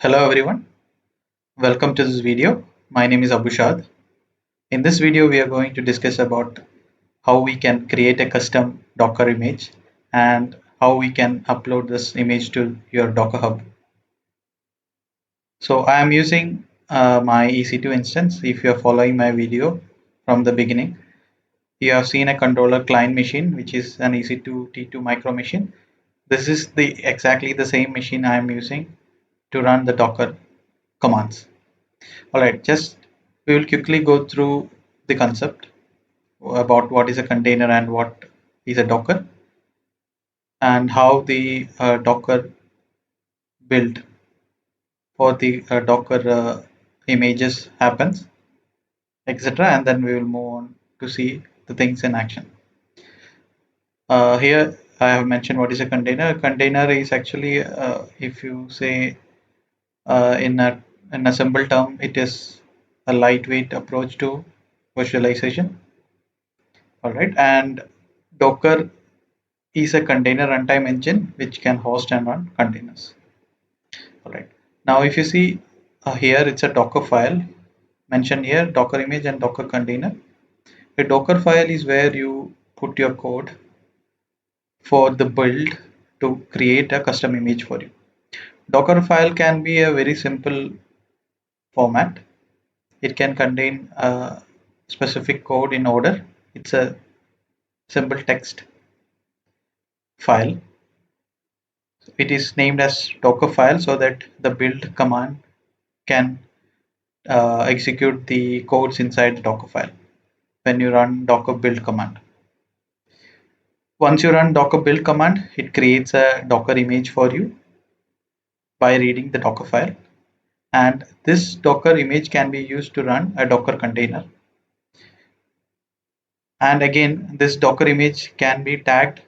Hello everyone, welcome to this video. My name is Abhushad. In this video we are going to discuss about how we can create a custom Docker image and how we can upload this image to your Docker Hub. So I am using my EC2 instance. If you are following my video from the beginning, you have seen a controller client machine which is an EC2 T2 micro machine. This is the exactly the same machine I am using to run the Docker commands. All right, just we will quickly go through the concept about what is a container and what is a Docker and how the Docker build for the Docker images happens, etc. And then we will move on to see the things in action. Here I have mentioned what is a container. A container is actually, if you say in a simple term, it is a lightweight approach to virtualization. All right, and Docker is a container runtime engine which can host and run containers. All right. Now, if you see here, it's a Docker file mentioned here, Docker image and Docker container. A Docker file is where you put your code for the build to create a custom image for you. Docker file can be a very simple format. It can contain a specific code in order. It's a simple text file. It is named as Docker file so that the build command can execute the codes inside the Docker file when you run Docker build command. Once you run Docker build command, it creates a Docker image for you by reading the Docker file. And this Docker image can be used to run a Docker container. And again, this Docker image can be tagged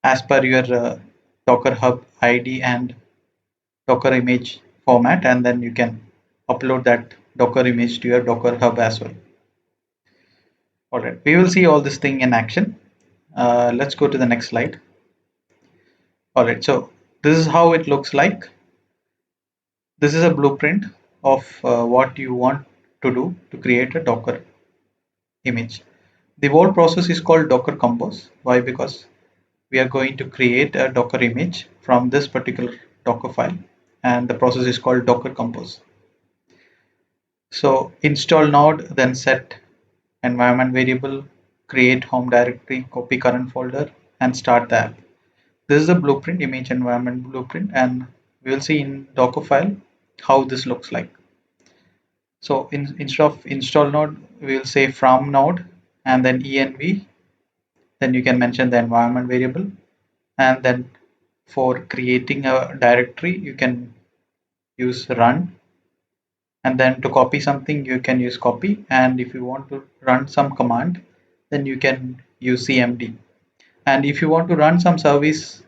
as per your Docker Hub ID and Docker image format, and then you can upload that Docker image to your Docker Hub as well. All right, we will see all this thing in action. Let's go to the next slide. All right, so this is how it looks like. This is a blueprint of what you want to do to create a Docker image. The whole process is called Docker Compose. Why? Because we are going to create a Docker image from this particular Docker file, and the process is called Docker Compose. So install node, then set environment variable, create home directory, copy current folder, and start the app. This is the blueprint, image environment blueprint, and we will see in Docker file how this looks like. So instead of install node, we will say from node and then env. Then you can mention the environment variable, and then for creating a directory, you can use run, and then to copy something, you can use copy, and if you want to run some command, then you can use cmd. And if you want to run some service,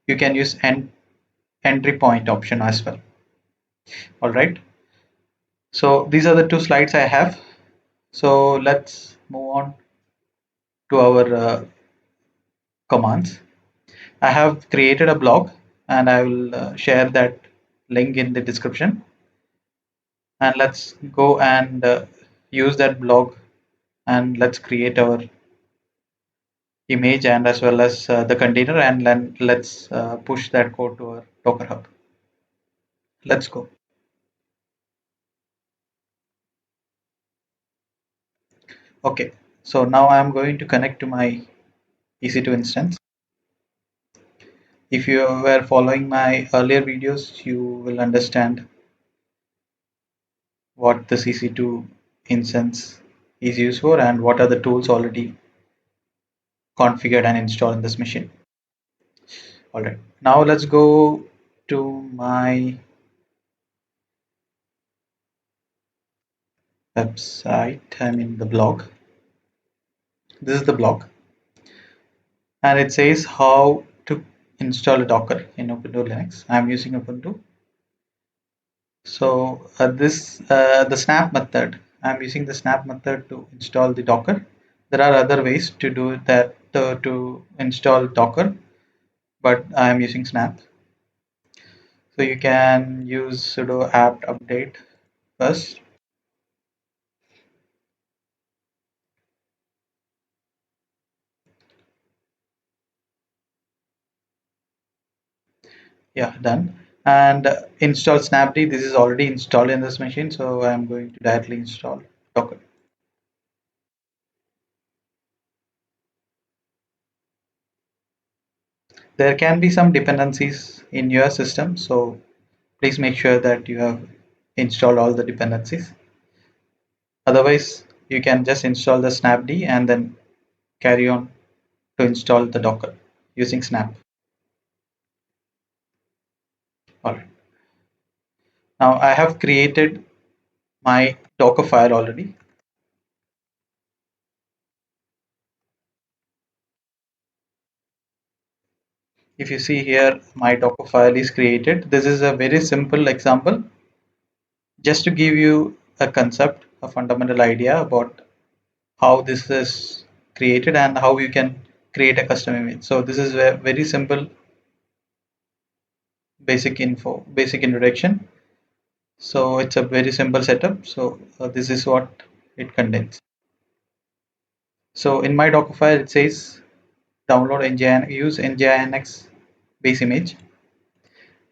you can use entry point option as well. All right, so these are the two slides I have. So let's move on to our commands. I have created a blog and I will share that link in the description, and let's go and use that blog, and let's create our image and as well as the container, and then let's push that code to our Docker Hub. Let's go. Okay, so now I'm going to connect to my EC2 instance. If you were following my earlier videos, you will understand what the EC2 instance is used for and what are the tools already configured and installed in this machine. All right, now let's go to my website. I mean the blog. This is the blog, and it says how to install a Docker in Ubuntu Linux. I'm using Ubuntu. So this the snap method. I'm using the snap method to install the Docker. There are other ways to do that to install Docker, but I'm using snap. So you can use sudo apt update first. Yeah, done. And install snapd. This is already installed in this machine, so I'm going to directly install Docker. There can be some dependencies in your system, so please make sure that you have installed all the dependencies. Otherwise, you can just install the snapd and then carry on to install the Docker using snap. All right. Now I have created my Docker file already. If you see here, my Docker file is created. This is a very simple example just to give you a concept, a fundamental idea about how this is created and how you can create a custom image. So this is a very simple basic introduction. So it's a very simple setup. So this is what it contains. So in my Docker file, it says download use nginx base image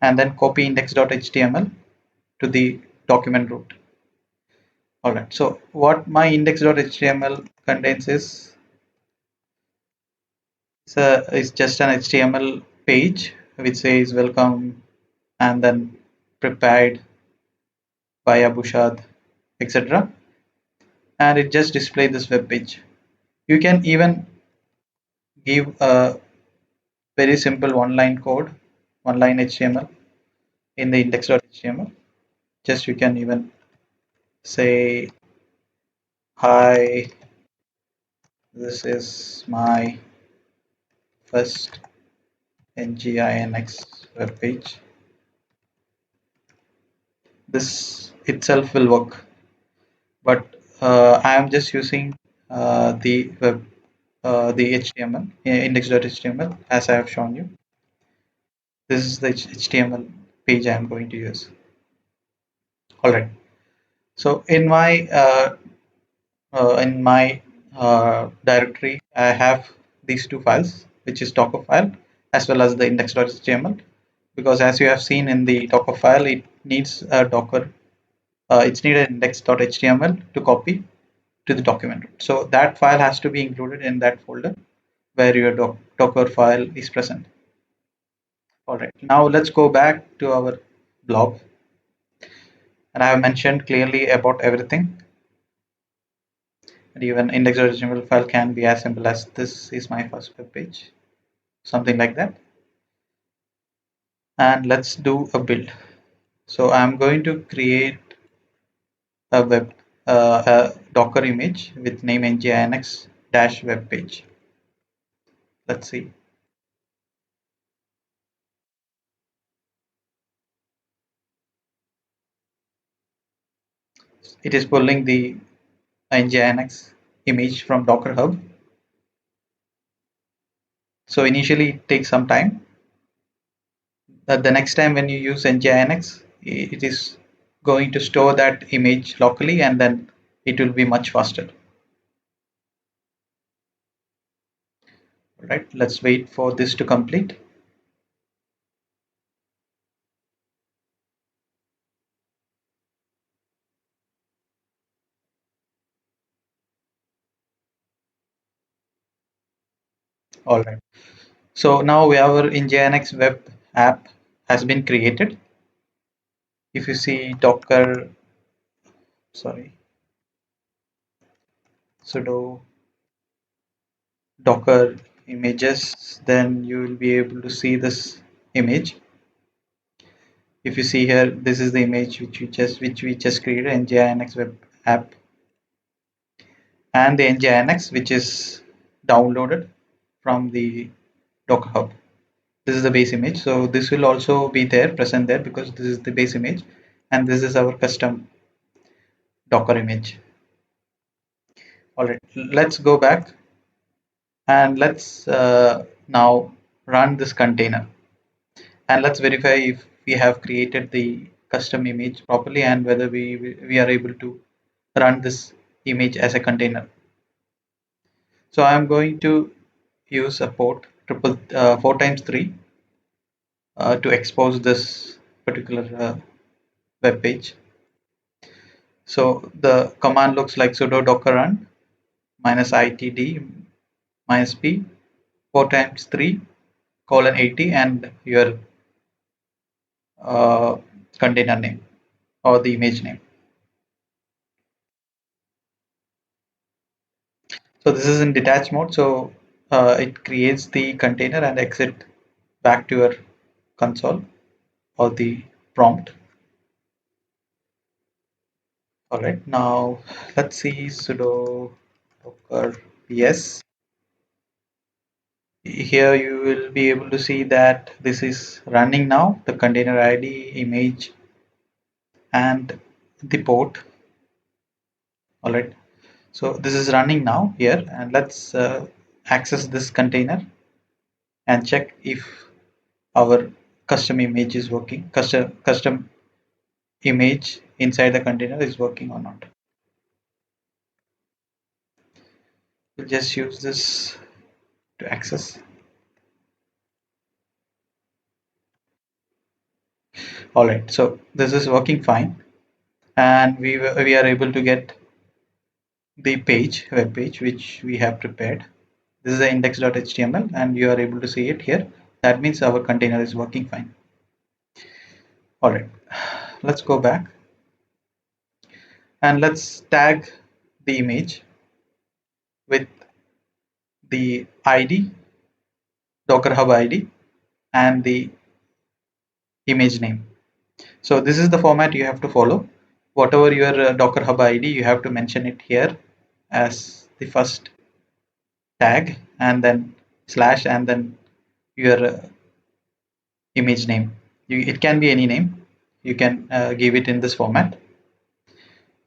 and then copy index.html to the document root. All right. So what my index.html contains is just an HTML page which says welcome and then prepared by Abushad, etc. And it just displays this web page. You can even give a very simple one-line code, one-line HTML in the index.html. Just you can even say, hi, this is my first nginx web page. This itself will work, but I am just using the HTML index.html as I have shown you. This is the HTML page I am going to use. All right. So in my directory, I have these two files, which is Docker file as well as the index.html. Because as you have seen in the Docker file, it needs a Docker. It's needed index.html to copy to the document. So that file has to be included in that folder where your Docker file is present. All right. Now let's go back to our blog. And I have mentioned clearly about everything. And even index.html file can be as simple as this is my first web page, something like that. And let's do a build. So I'm going to create a Docker image with name nginx dash web page. Let's see. It is pulling the nginx image from Docker Hub. So initially it takes some time. The next time when you use nginx, it is going to store that image locally and then it will be much faster. All right, let's wait for this to complete. All right. So now our nginx web app has been created. If you see Docker, sorry, sudo Docker images, then you will be able to see this image. If you see here, this is the image which we just created, nginx web app, and the nginx which is downloaded from the Docker Hub. This is the base image, so this will also be there present there because this is the base image and this is our custom Docker image. All right, let's go back and let's now run this container and let's verify if we have created the custom image properly and whether we are able to run this image as a container. So I'm going to use a port 4 times 3 to expose this particular web page. So the command looks like sudo docker run -itd -p 4 times 3 colon 80 and your uh, container name or the image name. So this is in detach mode. So it creates the container and exit back to your console or the prompt. All right, now let's see sudo docker ps. Here you will be able to see that this is running now, the container ID, image, and the port. All right, so this is running now here, and let's access this container and check if our custom image is working, custom image inside the container is working or not. We'll just use this to access. All right, so this is working fine, and we are able to get the web page which we have prepared. This is the index.html, and you are able to see it here. That means our container is working fine. All right, let's go back and let's tag the image with the ID, Docker Hub ID, and the image name. So this is the format you have to follow. Whatever your Docker Hub ID, you have to mention it here as the first tag, and then slash, and then your image name. It can be any name. You can give it in this format.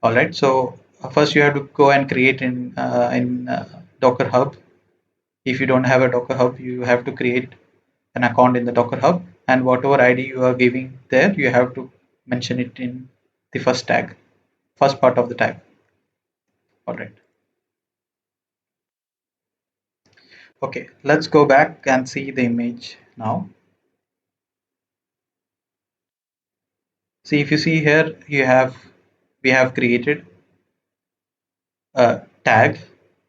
All right. So first you have to go and create in Docker Hub. If you don't have a Docker Hub, you have to create an account in the Docker Hub, and whatever ID you are giving there, you have to mention it in the first tag, first part of the tag. All right. Okay, let's go back and see the image now. See, if you see here, we have created a tag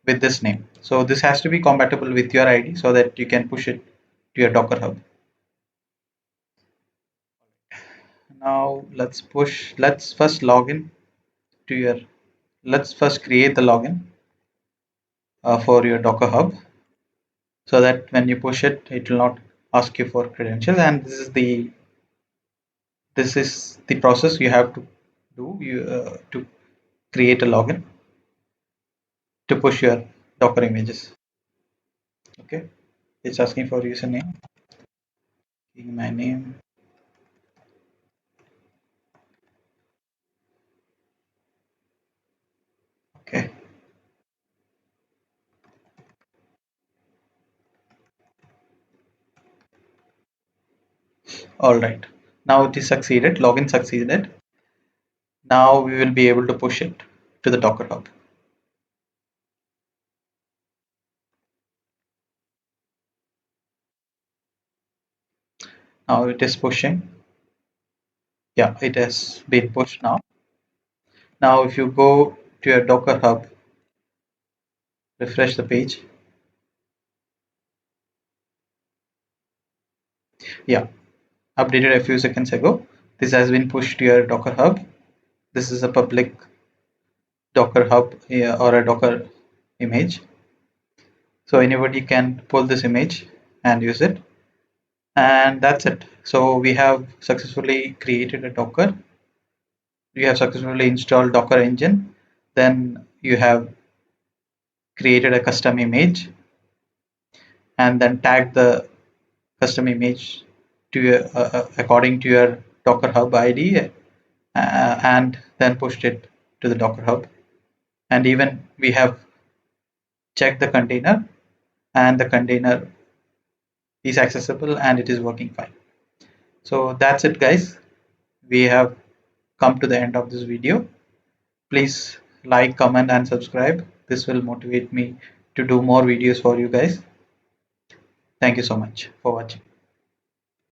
with this name. So this has to be compatible with your ID so that you can push it to your Docker Hub. Now let's first log in to your, let's first create the login for your Docker Hub so that when you push it, it will not ask you for credentials. And this is the process you have to do to create a login to push your Docker images. Okay, it's asking for username, my name. Okay, all right. Now it is succeeded, login succeeded. Now we will be able to push it to the Docker Hub. Now it is pushing. Yeah, it has been pushed now. Now if you go to your Docker Hub, refresh the page. Yeah, updated a few seconds ago. This has been pushed to your Docker Hub. This is a public Docker Hub or a Docker image. So anybody can pull this image and use it. And that's it. So we have successfully created a Docker. We have successfully installed Docker engine. Then you have created a custom image and then tagged the custom image to according to your Docker Hub ID and then pushed it to the Docker Hub. And even we have checked the container, and the container is accessible and it is working fine. So that's it, guys. We have come to the end of this video. Please like, comment, and subscribe. This will motivate me to do more videos for you guys. Thank you so much for watching.